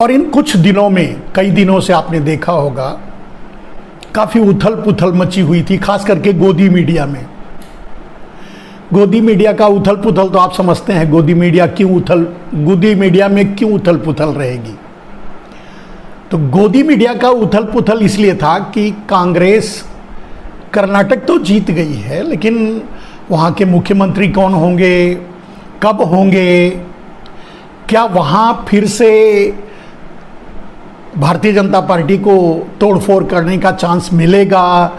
और इन कुछ दिनों में, कई दिनों से आपने देखा होगा, काफ़ी उथल पुथल मची हुई थी, खास करके गोदी मीडिया में। गोदी मीडिया का उथल पुथल तो आप समझते हैं, गोदी मीडिया में क्यों उथल पुथल रहेगी। तो गोदी मीडिया का उथल पुथल इसलिए था कि कांग्रेस कर्नाटक तो जीत गई है, लेकिन वहाँ के मुख्यमंत्री कौन होंगे, कब होंगे, क्या वहाँ फिर से भारतीय जनता पार्टी को तोड़फोड़ करने का चांस मिलेगा।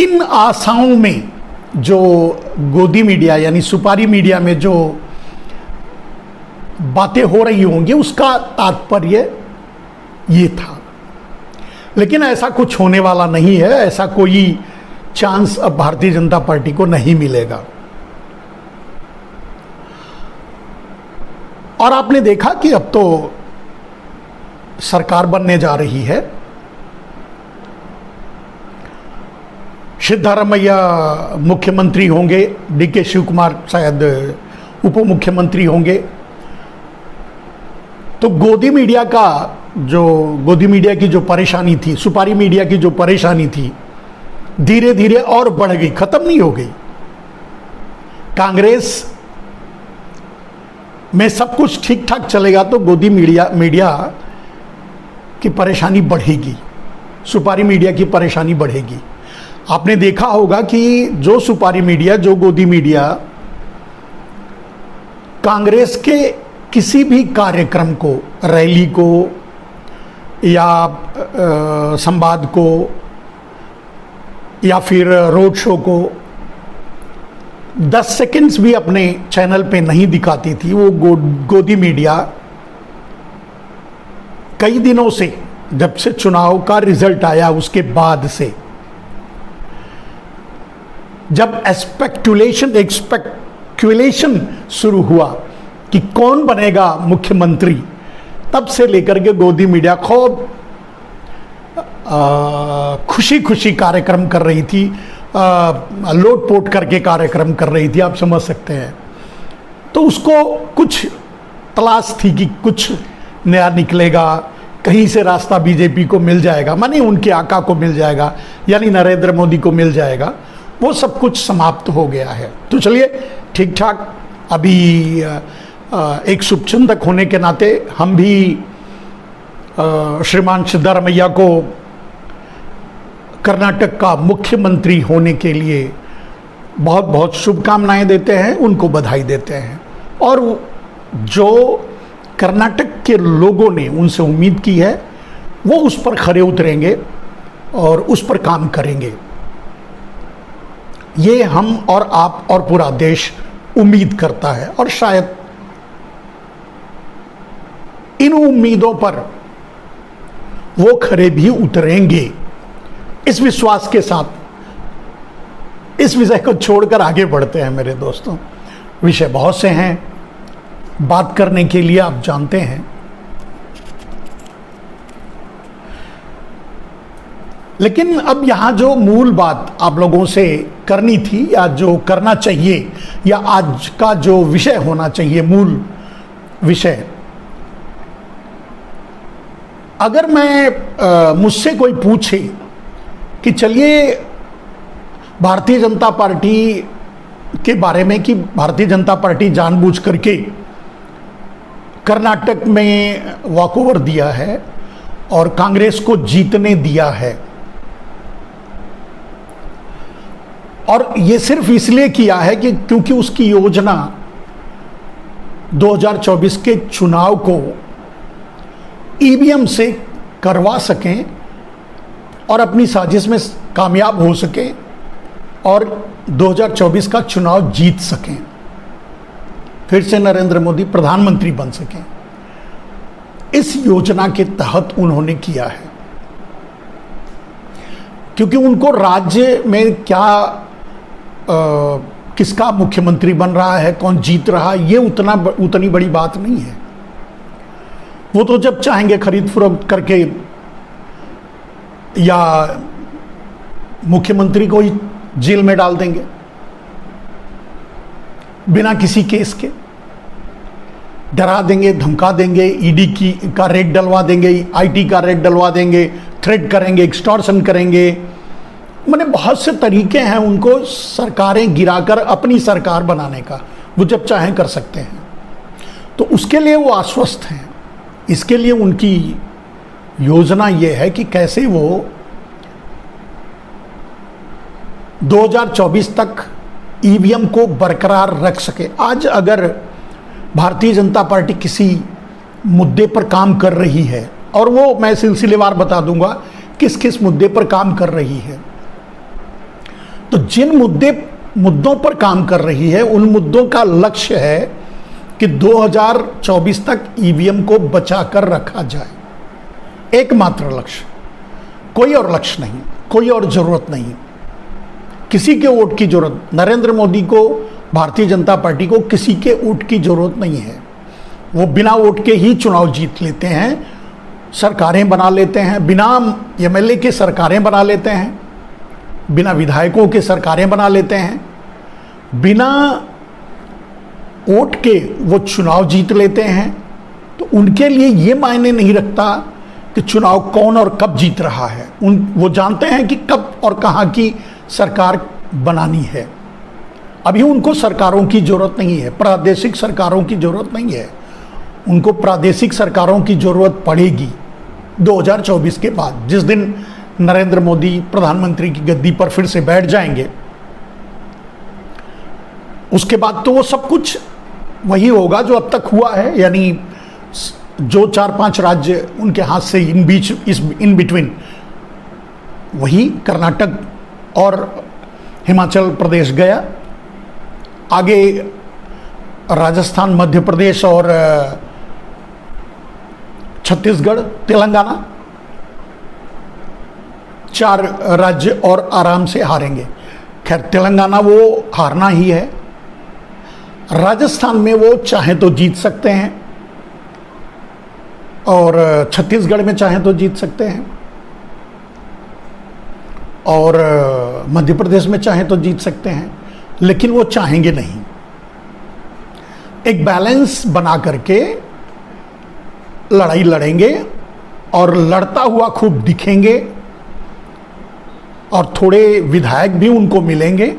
इन आशाओं में जो गोदी मीडिया यानी सुपारी मीडिया में जो बातें हो रही होंगी, उसका तात्पर्य ये था। लेकिन ऐसा कुछ होने वाला नहीं है, ऐसा कोई चांस अब भारतीय जनता पार्टी को नहीं मिलेगा। और आपने देखा कि अब तो सरकार बनने जा रही है। सिद्धारमैया मुख्यमंत्री होंगे, डीके शिव कुमार शायद उप मुख्यमंत्री होंगे। तो गोदी मीडिया की जो परेशानी थी, सुपारी मीडिया की जो परेशानी थी, धीरे धीरे और बढ़ गई, खत्म नहीं हो गई। कांग्रेस में सब कुछ ठीक ठाक चलेगा तो गोदी मीडिया की परेशानी बढ़ेगी, सुपारी मीडिया की परेशानी बढ़ेगी। आपने देखा होगा कि जो सुपारी मीडिया, जो गोदी मीडिया कांग्रेस के किसी भी कार्यक्रम को, रैली को या संवाद को या फिर रोड शो को 10 सेकंड्स भी अपने चैनल पे नहीं दिखाती थी, वो गोदी मीडिया कई दिनों से, जब से चुनाव का रिजल्ट आया उसके बाद से, जब एक्सपेक्युलेशन शुरू हुआ कि कौन बनेगा मुख्यमंत्री, तब से लेकर के गोदी मीडिया खूब खुशी खुशी कार्यक्रम कर रही थी, लोटपोट करके कार्यक्रम कर रही थी, आप समझ सकते हैं। तो उसको कुछ तलाश थी कि कुछ नया निकलेगा, कहीं से रास्ता बीजेपी को मिल जाएगा, माने उनके आका को मिल जाएगा, यानी नरेंद्र मोदी को मिल जाएगा। वो सब कुछ समाप्त हो गया है। तो चलिए, ठीक ठाक, अभी एक शुभचिंतक होने के नाते हम भी श्रीमान सिद्धारमैया को कर्नाटक का मुख्यमंत्री होने के लिए बहुत बहुत शुभकामनाएं देते हैं, उनको बधाई देते हैं। और जो कर्नाटक के लोगों ने उनसे उम्मीद की है, वो उस पर खरे उतरेंगे और उस पर काम करेंगे। ये हम और आप और पूरा देश उम्मीद करता है, और शायद इन उम्मीदों पर वो खरे भी उतरेंगे। इस विश्वास के साथ इस विषय को छोड़कर आगे बढ़ते हैं मेरे दोस्तों। विषय बहुत से हैं बात करने के लिए, आप जानते हैं, लेकिन अब यहाँ जो मूल बात आप लोगों से करनी थी, या जो करना चाहिए, या आज का जो विषय होना चाहिए, मूल विषय, अगर मुझसे कोई पूछे कि चलिए भारतीय जनता पार्टी के बारे में, कि भारतीय जनता पार्टी जानबूझ करके कर्नाटक में वॉकओवर दिया है और कांग्रेस को जीतने दिया है, और ये सिर्फ इसलिए किया है कि क्योंकि उसकी योजना 2024 के चुनाव को ईवीएम से करवा सकें और अपनी साजिश में कामयाब हो सकें और 2024 का चुनाव जीत सकें, फिर से नरेंद्र मोदी प्रधानमंत्री बन सकें। इस योजना के तहत उन्होंने किया है, क्योंकि उनको राज्य में क्या किसका मुख्यमंत्री बन रहा है, कौन जीत रहा है, ये उतनी बड़ी बात नहीं है। वो तो जब चाहेंगे खरीद फरोख्त करके या मुख्यमंत्री को ही जेल में डाल देंगे बिना किसी केस के। डरा देंगे, धमका देंगे, ईडी की का रेट डलवा देंगे, आईटी का रेट डलवा देंगे, थ्रेट करेंगे, एक्सटॉर्शन करेंगे। मैंने बहुत से तरीके हैं उनको सरकारें गिराकर अपनी सरकार बनाने का, वो जब चाहें कर सकते हैं। तो उसके लिए वो आश्वस्त हैं। इसके लिए उनकी योजना ये है कि कैसे वो 2024 तक ईवीएम को बरकरार रख सके। आज अगर भारतीय जनता पार्टी किसी मुद्दे पर काम कर रही है, और वो मैं सिलसिलेवार बता दूंगा किस किस मुद्दे पर काम कर रही है, तो जिन मुद्दों पर काम कर रही है उन मुद्दों का लक्ष्य है कि 2024 तक ईवीएम को बचाकर रखा जाए। एकमात्र लक्ष्य, कोई और लक्ष्य नहीं, कोई और जरूरत नहीं, किसी के वोट की जरूरत। नरेंद्र मोदी को, भारतीय जनता पार्टी को किसी के वोट की जरूरत नहीं है। वो बिना वोट के ही चुनाव जीत लेते हैं, सरकारें बना लेते हैं, बिना एमएलए के सरकारें बना लेते हैं, बिना विधायकों के सरकारें बना लेते हैं, बिना वोट के वो चुनाव जीत लेते हैं। तो उनके लिए ये मायने नहीं रखता कि चुनाव कौन और कब जीत रहा है। वो जानते हैं कि कब और कहाँ की सरकार बनानी है। अभी उनको सरकारों की जरूरत नहीं है, प्रादेशिक सरकारों की जरूरत नहीं है। उनको प्रादेशिक सरकारों की जरूरत पड़ेगी 2024 के बाद, जिस दिन नरेंद्र मोदी प्रधानमंत्री की गद्दी पर फिर से बैठ जाएंगे। उसके बाद तो वो सब कुछ वही होगा जो अब तक हुआ है, यानी जो 4-5 राज्य उनके हाथ से इन बिटवीन, वही कर्नाटक और हिमाचल प्रदेश गया, आगे राजस्थान, मध्य प्रदेश और छत्तीसगढ़, तेलंगाना, 4 राज्य और आराम से हारेंगे। खैर तेलंगाना वो हारना ही है। राजस्थान में वो चाहे तो जीत सकते हैं और छत्तीसगढ़ में चाहे तो जीत सकते हैं और मध्य प्रदेश में चाहे तो जीत सकते हैं, लेकिन वो चाहेंगे नहीं। एक बैलेंस बना करके लड़ाई लड़ेंगे और लड़ता हुआ खूब दिखेंगे और थोड़े विधायक भी उनको मिलेंगे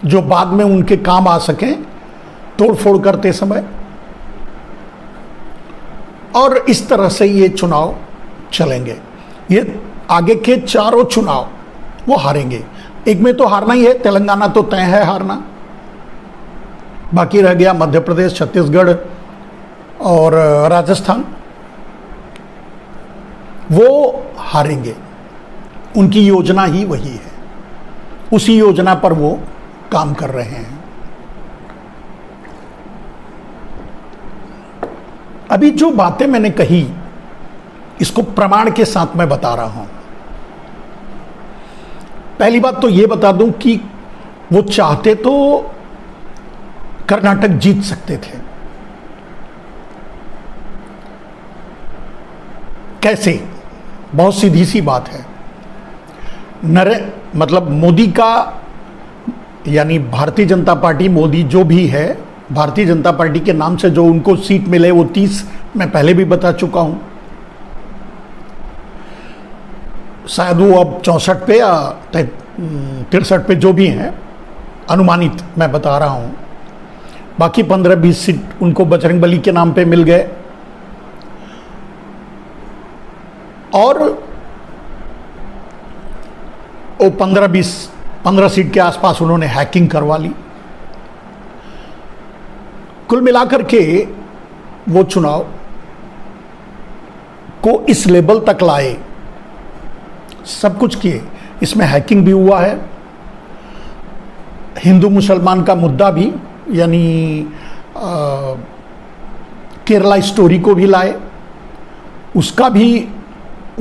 जो बाद में उनके काम आ सकें तोड़फोड़ करते समय। और इस तरह से ये चुनाव चलेंगे। ये आगे के 4 चुनाव वो हारेंगे। एक में तो हारना ही है, तेलंगाना तो तय है हारना, बाकी रह गया मध्य प्रदेश, छत्तीसगढ़ और राजस्थान, वो हारेंगे। उनकी योजना ही वही है, उसी योजना पर वो काम कर रहे हैं। अभी जो बातें मैंने कही इसको प्रमाण के साथ मैं बता रहा हूं। पहली बात तो ये बता दूं कि वो चाहते तो कर्नाटक जीत सकते थे। कैसे? बहुत सीधी सी बात है। मतलब मोदी का, यानी भारतीय जनता पार्टी, मोदी जो भी है, भारतीय जनता पार्टी के नाम से जो उनको सीट मिले वो 30 मैं पहले भी बता चुका हूं। शायद वो अब 64 पे या 63 पे जो भी हैं, अनुमानित मैं बता रहा हूं। बाकी 15-20 सीट उनको बजरंगबली के नाम पे मिल गए और वो 15 सीट के आसपास उन्होंने हैकिंग करवा ली। कुल मिलाकर के वो चुनाव को इस लेवल तक लाए, सब कुछ किए। इसमें हैकिंग भी हुआ है, हिंदू मुसलमान का मुद्दा भी, यानी केरला स्टोरी को भी लाए, उसका भी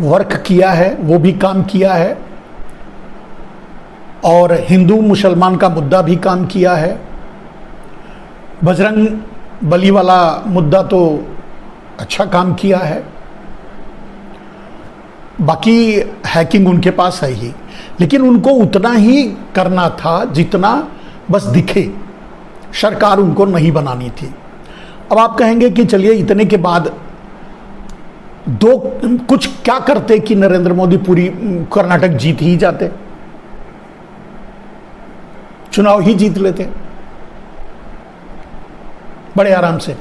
वर्क किया है, वो भी काम किया है, और हिंदू मुसलमान का मुद्दा भी काम किया है। बजरंग बली वाला मुद्दा तो अच्छा काम किया है। बाकी हैकिंग उनके पास है ही, लेकिन उनको उतना ही करना था जितना बस दिखे। सरकार उनको नहीं बनानी थी। अब आप कहेंगे कि चलिए इतने के बाद दो कुछ क्या करते कि नरेंद्र मोदी पूरी कर्नाटक जीत ही जाते, चुनाव ही जीत लेते बड़े आराम से।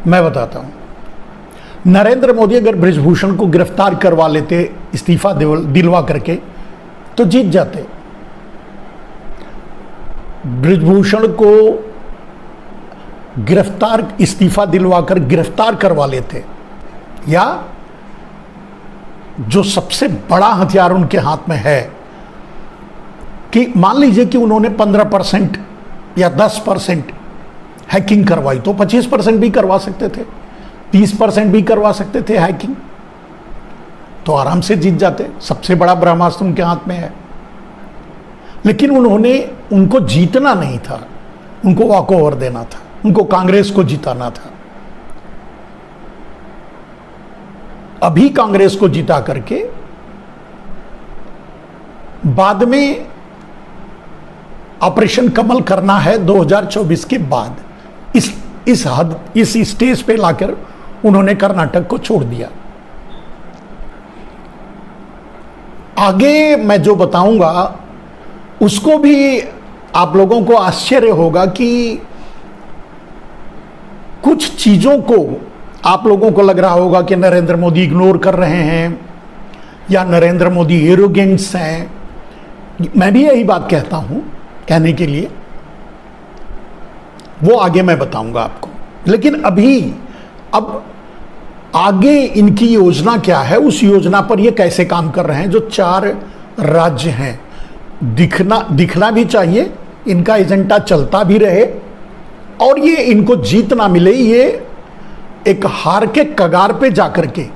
मैं बताता हूं, नरेंद्र मोदी अगर बृजभूषण को गिरफ्तार करवा लेते इस्तीफा दिलवा करके तो जीत जाते। बृजभूषण को इस्तीफा दिलवाकर गिरफ्तार करवा लेते, या जो सबसे बड़ा हथियार उनके हाथ में है कि मान लीजिए कि उन्होंने 15% या 10% हैकिंग करवाई, तो 25% भी करवा सकते थे, 30% भी करवा सकते थे हैकिंग, तो आराम से जीत जाते। सबसे बड़ा ब्रह्मास्त्र उनके हाथ में है। लेकिन उनको जीतना नहीं था, उनको वॉक ओवर देना था, उनको कांग्रेस को जिताना था। अभी कांग्रेस को जिता करके बाद में ऑपरेशन कमल करना है 2024 के बाद। इस स्टेज पे लाकर उन्होंने कर्नाटक को छोड़ दिया। आगे मैं जो बताऊंगा उसको भी आप लोगों को आश्चर्य होगा कि कुछ चीजों को आप लोगों को लग रहा होगा कि नरेंद्र मोदी इग्नोर कर रहे हैं या नरेंद्र मोदी एरोगेंट्स हैं। मैं भी यही बात कहता हूं कहने के लिए, वो आगे मैं बताऊंगा आपको। लेकिन अब आगे इनकी योजना क्या है, उस योजना पर ये कैसे काम कर रहे हैं। जो 4 राज्य हैं, दिखना भी चाहिए, इनका एजेंडा चलता भी रहे और ये इनको जीत ना मिले, ये एक हार के कगार पे जाकर के,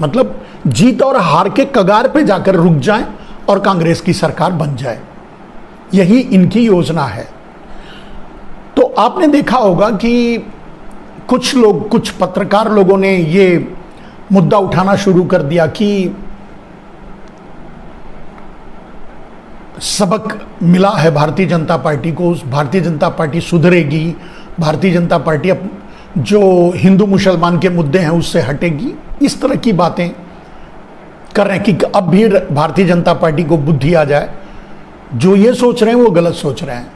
मतलब जीत और हार के कगार पे जाकर रुक जाएं और कांग्रेस की सरकार बन जाए, यही इनकी योजना है। तो आपने देखा होगा कि कुछ पत्रकार लोगों ने ये मुद्दा उठाना शुरू कर दिया कि सबक मिला है भारतीय जनता पार्टी को, भारतीय जनता पार्टी सुधरेगी, भारतीय जनता पार्टी जो हिंदू मुसलमान के मुद्दे हैं उससे हटेगी। इस तरह की बातें कर रहे हैं कि अब भी भारतीय जनता पार्टी को बुद्धि आ जाए। जो ये सोच रहे हैं वो गलत सोच रहे हैं।